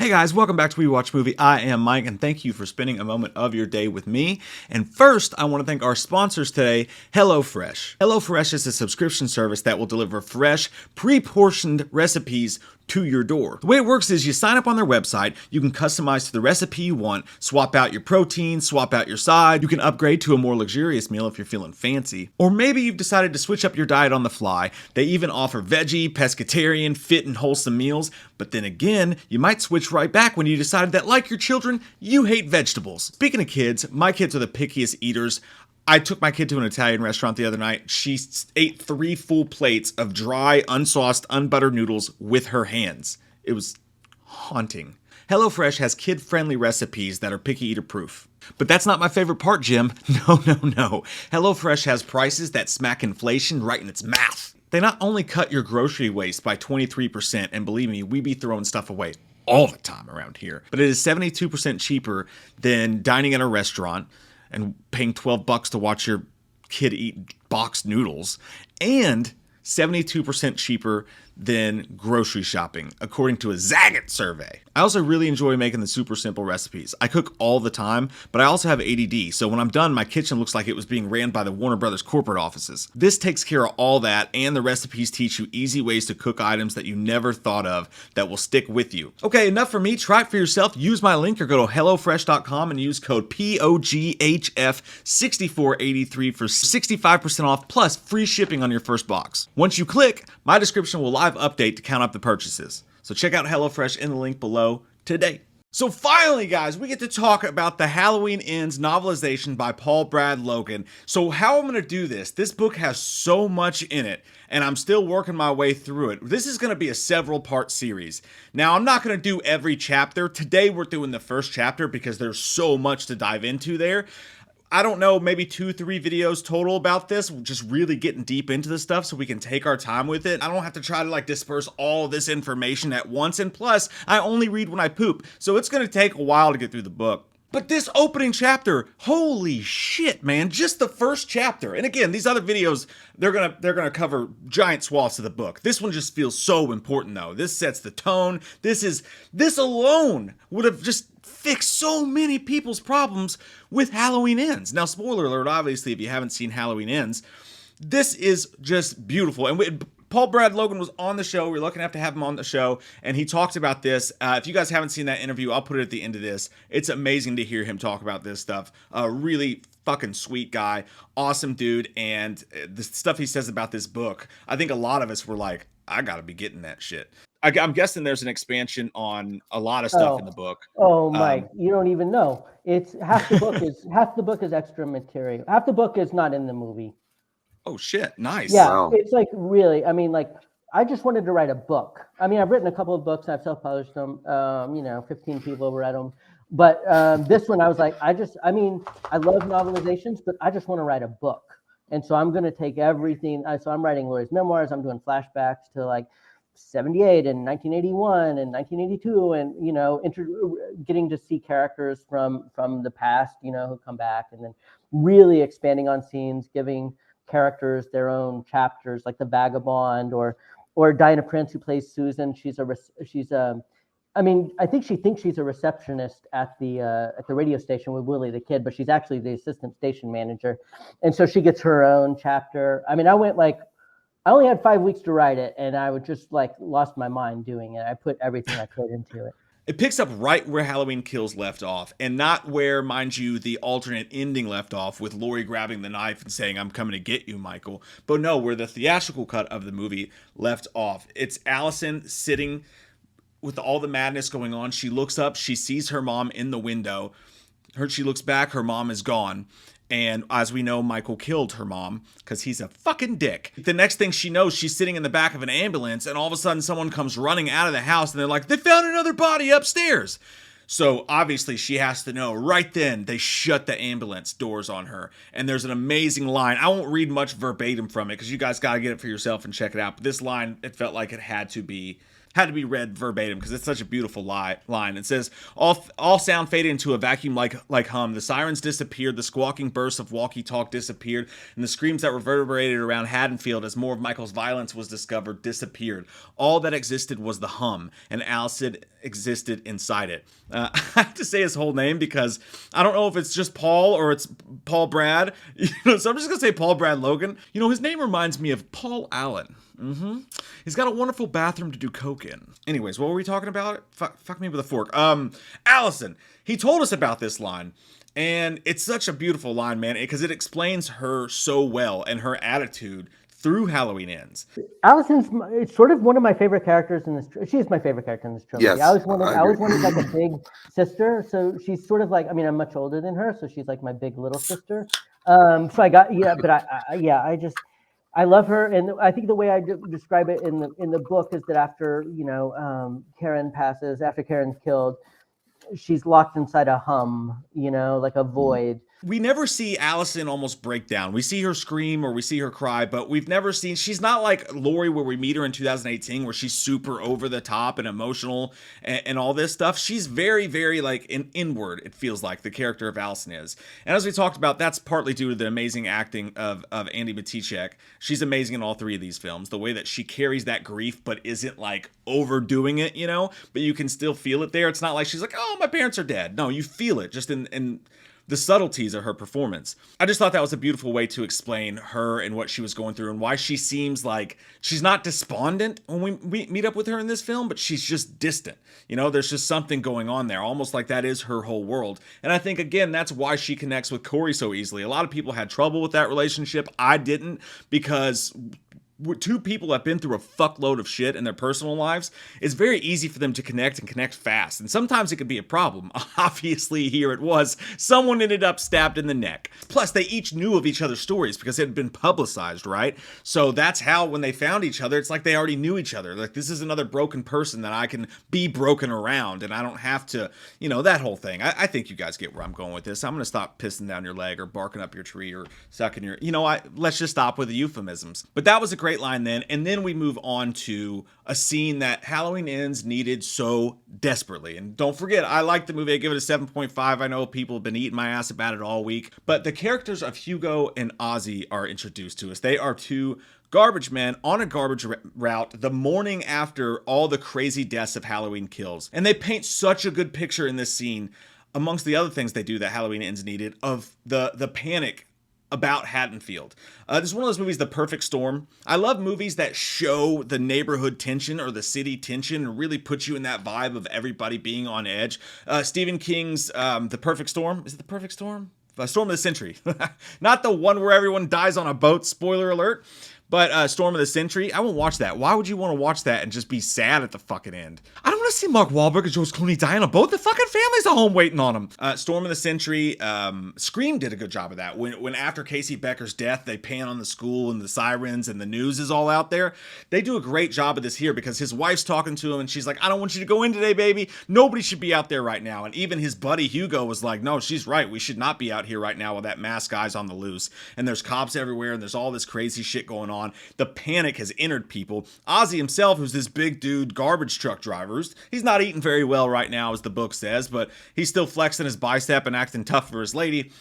Hey guys, welcome back to We Watch Movie. I am Mike, and thank you for spending a moment of your day with me. And first, I want to thank our sponsors today, HelloFresh. HelloFresh is a subscription service that will deliver fresh, pre-portioned recipes to your door. The way it works is you sign up on their website, you can customize to the recipe you want, swap out your protein, swap out your side, you can upgrade to a more luxurious meal if you're feeling fancy. Or maybe you've decided to switch up your diet on the fly. They even offer veggie, pescatarian, fit and wholesome meals, but then again, you might switch right back when you decided that, like your children, you hate vegetables. Speaking of kids, my kids are the pickiest eaters. I took my kid to an Italian restaurant the other night. She ate 3 full plates of dry, unsauced, unbuttered noodles with her hands. It was haunting. HelloFresh has kid-friendly recipes that are picky eater proof. But that's not my favorite part, Jim. No. HelloFresh has prices that smack inflation right in its mouth. They not only cut your grocery waste by 23%, and believe me, we be throwing stuff away all the time around here, but it is 72% cheaper than dining at a restaurant and paying $12 to watch your kid eat boxed noodles, and 72% cheaper than grocery shopping, according to a Zagat survey. I also really enjoy making the super simple recipes. I cook all the time, but I also have ADD, so when I'm done, my kitchen looks like it was being ran by the Warner Brothers corporate offices. This takes care of all that, and the recipes teach you easy ways to cook items that you never thought of that will stick with you. Okay, enough for me. Try it for yourself. Use my link or go to HelloFresh.com and use code POGHF6483 for 65% off plus free shipping on your first box. Once you click, my description will live update to count up the purchases. So check out HelloFresh in the link below today. So finally, guys, we get to talk about The Halloween Ends novelization by Paul Brad Logan. So how I'm going to do this book has so much in it, and I'm still working my way through it. This is going to be a several-part series. Now, I'm not going to do every chapter. Today, we're doing the first chapter because there's so much to dive into there. I don't know, maybe 2-3 videos total about this, just really getting deep into this stuff so we can take our time with it. I don't have to try to disperse all this information at once, and plus, I only read when I poop, so it's gonna take a while to get through the book. But this opening chapter, holy shit, man, just the first chapter. And again, these other videos, they're gonna cover giant swaths of the book. This one just feels so important though. This sets the tone. This alone would have just fixed so many people's problems with Halloween Ends. Now, spoiler alert, obviously, if you haven't seen Halloween Ends, this is just beautiful. And Paul Brad Logan was on the show. We're lucky enough to have him on the show, and he talked about this. If you guys haven't seen that interview, I'll put it at the end of this. It's amazing to hear him talk about this stuff. A really fucking sweet guy, awesome dude, and the stuff he says about this book, I think a lot of us were like, I gotta be getting that shit. I'm guessing there's an expansion on a lot of stuff in the book. Oh, Mike, you don't even know. It's half the book is extra material. Half the book is not in the movie. Oh shit, nice. Yeah, wow. It's really, I mean, I just wanted to write a book. I mean, I've written a couple of books, I've self-published them, 15 people have read them. But this one, I was like, I love novelizations, but I just want to write a book. And so I'm going to take everything. So I'm writing Laurie's memoirs. I'm doing flashbacks to 78 and 1981 and 1982, and getting to see characters from the past, who come back, and then really expanding on scenes, giving characters their own chapters, like the vagabond or Diana Prince, who plays Susan. I think she thinks she's a receptionist at the radio station with Willie the kid, but she's actually the assistant station manager, and so she gets her own chapter. I mean, I only had 5 weeks to write it, and I would just lost my mind doing it. I put everything I could into it. It picks up right where Halloween Kills left off, and not where, mind you, the alternate ending left off with Laurie grabbing the knife and saying, "I'm coming to get you, Michael." But no, where the theatrical cut of the movie left off. It's Allison sitting with all the madness going on. She looks up, she sees her mom in the window. She looks back, her mom is gone. And as we know, Michael killed her mom because he's a fucking dick. The next thing she knows, she's sitting in the back of an ambulance, and all of a sudden someone comes running out of the house, and they're like, "They found another body upstairs." So obviously she has to know. Right then, they shut the ambulance doors on her. And there's an amazing line. I won't read much verbatim from it because you guys got to get it for yourself and check it out. But this line, it felt like it had to be had to be read verbatim because it's such a beautiful line. It says, all sound faded into a vacuum like hum. The sirens disappeared, the squawking bursts of walkie-talk disappeared, and the screams that reverberated around Haddonfield as more of Michael's violence was discovered disappeared. All that existed was the hum, and Allison existed inside it. I have to say his whole name because I don't know if it's just Paul or it's Paul Brad. So I'm just going to say Paul Brad Logan. His name reminds me of Paul Allen. He's got a wonderful bathroom to do coke in. Anyways, what were we talking about? Fuck me with a fork. Allison, he told us about this line. And it's such a beautiful line, man, because it explains her so well and her attitude through Halloween Ends. It's sort of one of my favorite characters in this. She's my favorite character in this trilogy. Yes, I always wanted like a big sister. So she's sort of like, I mean, I'm much older than her, so she's like my big little sister. So I got, but I love her, and I think the way I describe it in the book is that after Karen passes, after Karen's killed, she's locked inside a hum, like a void. We never see Allison almost break down. We see her scream or we see her cry, but we've never seen, she's not like Laurie where we meet her in 2018 where she's super over the top and emotional and all this stuff. She's very, very like inward, it feels like the character of Allison is. And as we talked about, that's partly due to the amazing acting of Andi Matichak. She's amazing in all three of these films. The way that she carries that grief but isn't like overdoing it, but you can still feel it there. It's not like she's like, oh, my parents are dead. No, you feel it just in the subtleties of her performance. I just thought that was a beautiful way to explain her and what she was going through and why she seems like she's not despondent when we meet up with her in this film, but she's just distant. There's just something going on there, almost like that is her whole world. And I think, again, that's why she connects with Corey so easily. A lot of people had trouble with that relationship. I didn't, because two people have been through a fuckload of shit in their personal lives, it's very easy for them to connect and connect fast. And sometimes it can be a problem. Obviously, here it was. Someone ended up stabbed in the neck. Plus, they each knew of each other's stories because it had been publicized, right? So that's how, when they found each other, it's like they already knew each other. Like, this is another broken person that I can be broken around, and I don't have to, that whole thing. I think you guys get where I'm going with this. I'm going to stop pissing down your leg or barking up your tree or sucking your, let's just stop with the euphemisms. But that was a great line then, and then we move on to a scene that Halloween Ends needed so desperately. And don't forget, I like the movie. I give it a 7.5. I know people have been eating my ass about it all week, but the characters of Hugo and Ozzy are introduced to us. They are two garbage men on a garbage route the morning after all the crazy deaths of Halloween Kills, and they paint such a good picture in this scene, amongst the other things they do that Halloween Ends needed, of the panic about Haddonfield. This is one of those movies, The Perfect Storm. I love movies that show the neighborhood tension or the city tension and really put you in that vibe of everybody being on edge. Stephen King's The Perfect Storm. Is it The Perfect Storm? Storm of the Century. Not the one where everyone dies on a boat, spoiler alert. But Storm of the Century, I won't watch that. Why would you want to watch that and just be sad at the fucking end? I don't want to see Mark Wahlberg and George Clooney die on a boat. The fucking family's at home waiting on them. Storm of the Century, Scream did a good job of that. When after Casey Becker's death, they pan on the school and the sirens and the news is all out there. They do a great job of this here because his wife's talking to him and she's like, I don't want you to go in today, baby. Nobody should be out there right now. And even his buddy Hugo was like, no, she's right. We should not be out here right now while that masked guy's on the loose. And there's cops everywhere and there's all this crazy shit going on. The panic has entered people. Ozzy himself, who's this big dude garbage truck driver, he's not eating very well right now, as the book says, but he's still flexing his bicep and acting tough for his lady.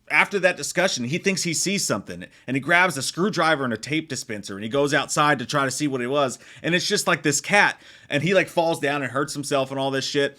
After that discussion, he thinks he sees something, and he grabs a screwdriver and a tape dispenser, and he goes outside to try to see what it was, and it's just like this cat, and he like falls down and hurts himself and all this shit,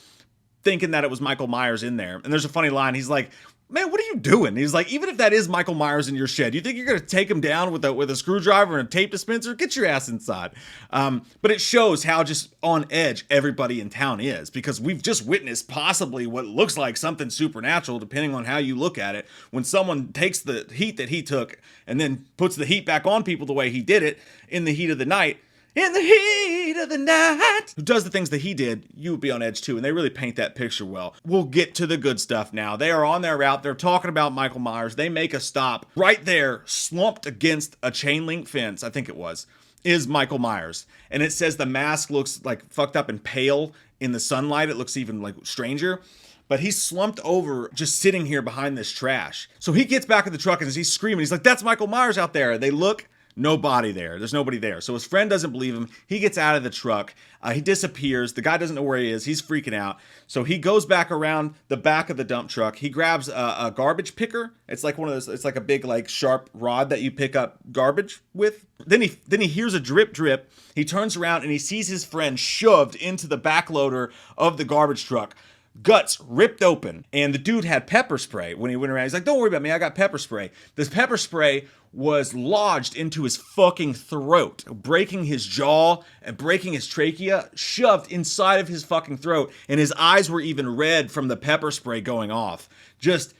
thinking that it was Michael Myers in there. And there's a funny line. He's like, man, what are you doing? He's like, even if that is Michael Myers in your shed, you think you're going to take him down with a screwdriver and a tape dispenser? Get your ass inside. But it shows how just on edge everybody in town is, because we've just witnessed possibly what looks like something supernatural, depending on how you look at it, when someone takes the heat that he took and then puts the heat back on people the way he did it in the heat of the night. In the heat of the night, who does the things that he did, you would be on edge too. And they really paint that picture well. We'll get to the good stuff now. They are on their route. They're talking about Michael Myers. They make a stop right there, slumped against a chain link fence, I think it was, is Michael Myers. And it says the mask looks like fucked up and pale in the sunlight. It looks even like stranger. But he's slumped over, just sitting here behind this trash. So he gets back in the truck and as he's screaming, he's like, that's Michael Myers out there. They look. No body there. There's nobody there. So his friend doesn't believe him. He gets out of the truck. He disappears. The guy doesn't know where he is. He's freaking out. So he goes back around the back of the dump truck. He grabs a garbage picker. It's like one of those. It's like a big, like, sharp rod that you pick up garbage with. Then he hears a drip drip. He turns around and he sees his friend shoved into the back loader of the garbage truck. Guts ripped open, and the dude had pepper spray when he went around. He's like, don't worry about me, I got pepper spray. This pepper spray was lodged into his fucking throat, breaking his jaw and breaking his trachea, shoved inside of his fucking throat, and his eyes were even red from the pepper spray going off. Just,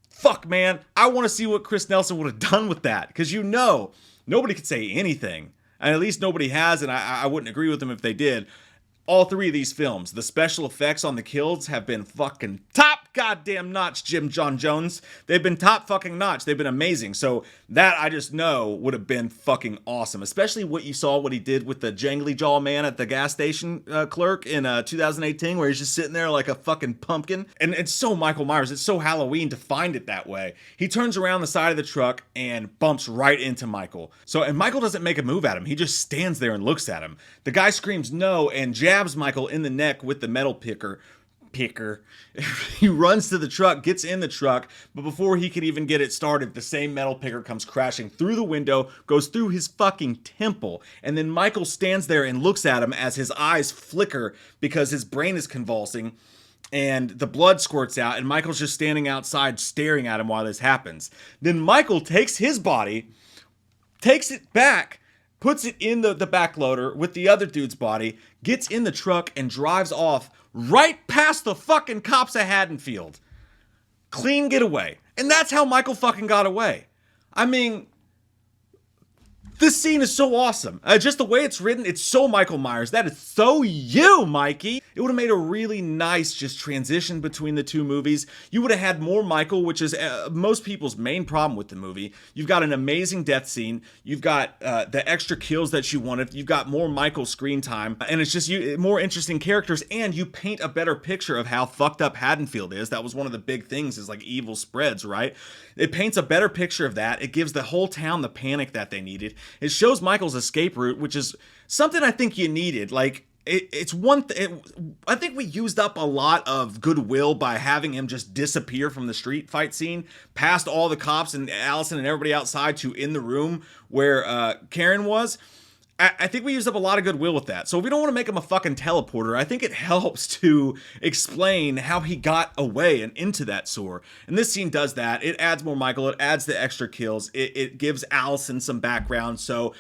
fuck, man, I want to see what Chris Nelson would have done with that, because you know, nobody could say anything, and at least nobody has, and I wouldn't agree with them if they did. All three of these films, the special effects on the kills have been fucking top goddamn notch, Jim John Jones. They've been top fucking notch. They've been amazing. So that I just know would have been fucking awesome. Especially what you saw, what he did with the jangly jaw man at the gas station clerk in 2018, where he's just sitting there like a fucking pumpkin. And it's so Michael Myers. It's so Halloween to find it that way. He turns around the side of the truck and bumps right into Michael. And Michael doesn't make a move at him. He just stands there and looks at him. The guy screams no and jabs Michael in the neck with the metal picker. He runs to the truck, gets in the truck, but before he can even get it started, the same metal picker comes crashing through the window, goes through his fucking temple, and then Michael stands there and looks at him as his eyes flicker because his brain is convulsing and the blood squirts out, and Michael's just standing outside staring at him while this happens. Then Michael takes his body, takes it back, puts it in the back loader with the other dude's body, gets in the truck, and drives off right past the fucking cops at Haddonfield. Clean getaway. And that's how Michael fucking got away. I mean, this scene is so awesome. Just the way it's written, it's so Michael Myers. That is so you, Mikey. It would have made a really nice just transition between the two movies. You would have had more Michael, which is most people's main problem with the movie. You've got an amazing death scene. You've got the extra kills that you wanted. You've got more Michael screen time. And it's just more interesting characters. And you paint a better picture of how fucked up Haddonfield is. That was one of the big things, is like evil spreads, right? It paints a better picture of that. It gives the whole town the panic that they needed. It shows Michael's escape route, which is something I think you needed. Like, it's one I think we used up a lot of goodwill by having him just disappear from the street fight scene past all the cops and Allison and everybody outside to in the room where Karen was. I think we used up a lot of goodwill with that. So if we don't want to make him a fucking teleporter, I think it helps to explain how he got away and into that sewer. And this scene does that. It adds more Michael. It adds the extra kills. It gives Allison some background. So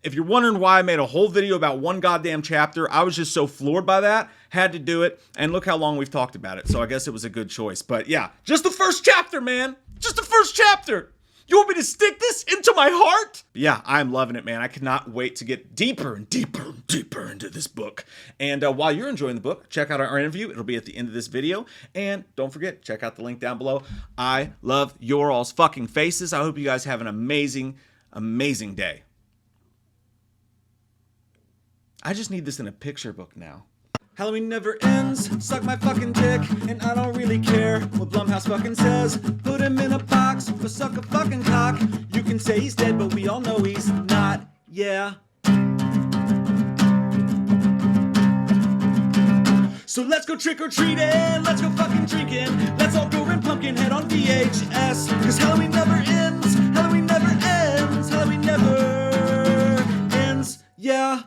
if you're wondering why I made a whole video about one goddamn chapter, I was just so floored by that. Had to do it. And look how long we've talked about it. So I guess it was a good choice. But yeah, just the first chapter, man. Just the first chapter. You want me to stick this into my heart? Yeah, I'm loving it, man. I cannot wait to get deeper and deeper and deeper into this book. And while you're enjoying the book, check out our interview. It'll be at the end of this video. And don't forget, check out the link down below. I love your all's fucking faces. I hope you guys have an amazing, amazing day. I just need this in a picture book now. Halloween never ends, suck my fucking dick, and I don't really care what Blumhouse fucking says. Put him in a box, or suck a fucking cock. You can say he's dead, but we all know he's not, yeah. So let's go trick-or-treating, let's go fucking drinking. Let's all go rent Pumpkinhead on VHS. Cause Halloween never ends, Halloween never ends, Halloween never ends, yeah.